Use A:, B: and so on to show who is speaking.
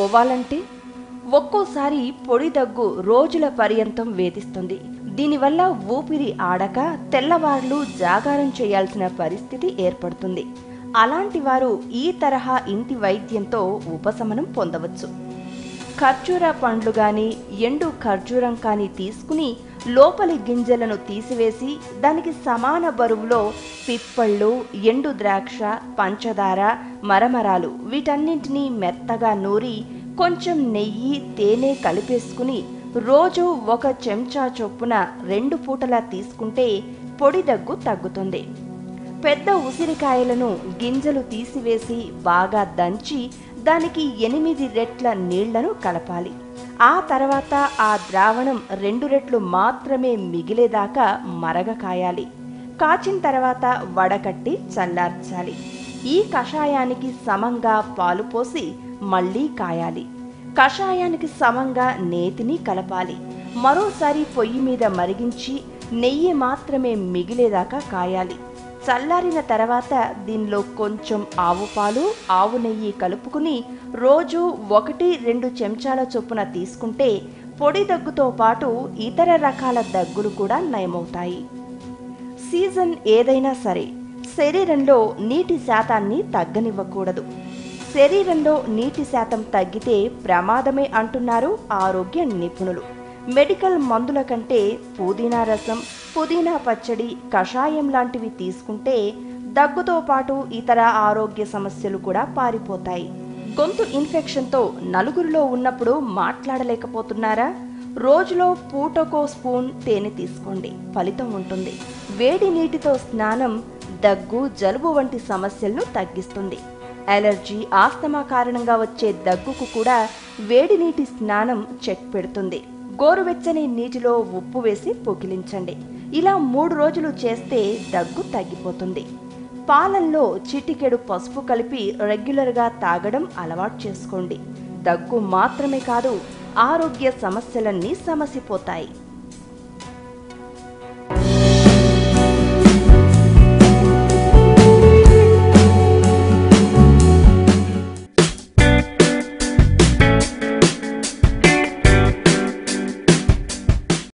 A: తట్టుకోవాలంటే? ఒక్కోసారి పొడి దగ్గు రోజుల పర్యంతం వేధిస్తుంది. దీనివల్ల ఊపిరి ఆడక తెల్లవార్లు జాగారం చేయాల్సిన పరిస్థితి ఏర్పడుతుంది. అలాంటి వారు ఈ తరహా ఇంటి వైద్యంతో ఉపశమనం పొందవచ్చు. ఖర్జూర పండ్లు గాని ఎండు ఖర్జూరం కానీ తీసుకుని లోపలి గింజలను తీసివేసి దానికి సమాన బరువులో పిప్పళ్ళు, ఎండు ద్రాక్ష, పంచదార, మరమరాలు వీటన్నింటినీ మెత్తగా నూరి కొంచెం నెయ్యి, తేనె కలిపేసుకుని రోజు 1 చెంచా చొప్పున 2 పూటలా తీసుకుంటే పొడి దగ్గు తగ్గుతుంది. పెద్ద ఉసిరికాయలను గింజలు తీసివేసి బాగా దంచి దానికి 8 రెట్ల నీళ్లను కలపాలి. ఆ తర్వాత ఆ ద్రావణం 2 రెట్లు మాత్రమే మిగిలేదాకా మరగ కాయాలి. కాచిన తర్వాత వడకట్టి చల్లార్చాలి. ఈ కషాయానికి సమంగా పాలు పోసి మళ్లీ కాయాలి. కషాయానికి సమంగా నేతిని కలపాలి. మరోసారి పొయ్యి మీద మరిగించి నెయ్యి మాత్రమే మిగిలేదాకా కాయాలి. చల్లారిన తర్వాత దీనిలో కొంచెం ఆవు పాలు, ఆవు నెయ్యి కలుపుకుని రోజు 1-2 చెంచాల చొప్పున తీసుకుంటే పొడి దగ్గుతో పాటు ఇతర రకాల దగ్గులు కూడా నయమవుతాయి. సీజన్ ఏదైనా సరే శరీరంలో నీటి శాతాన్ని తగ్గనివ్వకూడదు. శరీరంలో నీటి శాతం తగ్గితే ప్రమాదమే అంటున్నారు ఆరోగ్య నిపుణులు. మెడికల్ మందుల కంటే పుదీనా రసం, పుదీనా పచ్చడి, కషాయం లాంటివి తీసుకుంటే దగ్గుతో పాటు ఇతర ఆరోగ్య సమస్యలు కూడా పారిపోతాయి. గొంతు ఇన్ఫెక్షన్తో నలుగురిలో ఉన్నప్పుడు మాట్లాడలేకపోతున్నారా? రోజులో పూటకో స్పూన్ తేనె తీసుకోండి, ఫలితం ఉంటుంది. వేడి నీటితో స్నానం దగ్గు, జలుబు వంటి సమస్యలను తగ్గిస్తుంది. అలర్జీ, ఆస్తమా కారణంగా వచ్చే దగ్గుకు కూడా వేడి నీటి స్నానం చెక్ పెడుతుంది. గోరువెచ్చని నీటిలో ఉప్పు వేసి పుకిలించండి. ఇలా 3 రోజులు చేస్తే దగ్గు తగ్గిపోతుంది. పాలల్లో చిటికెడు పసుపు కలిపి రెగ్యులర్గా తాగడం అలవాటు చేసుకోండి. దగ్గు మాత్రమే కాదు, ఆరోగ్య సమస్యలన్నీ సమసిపోతాయి.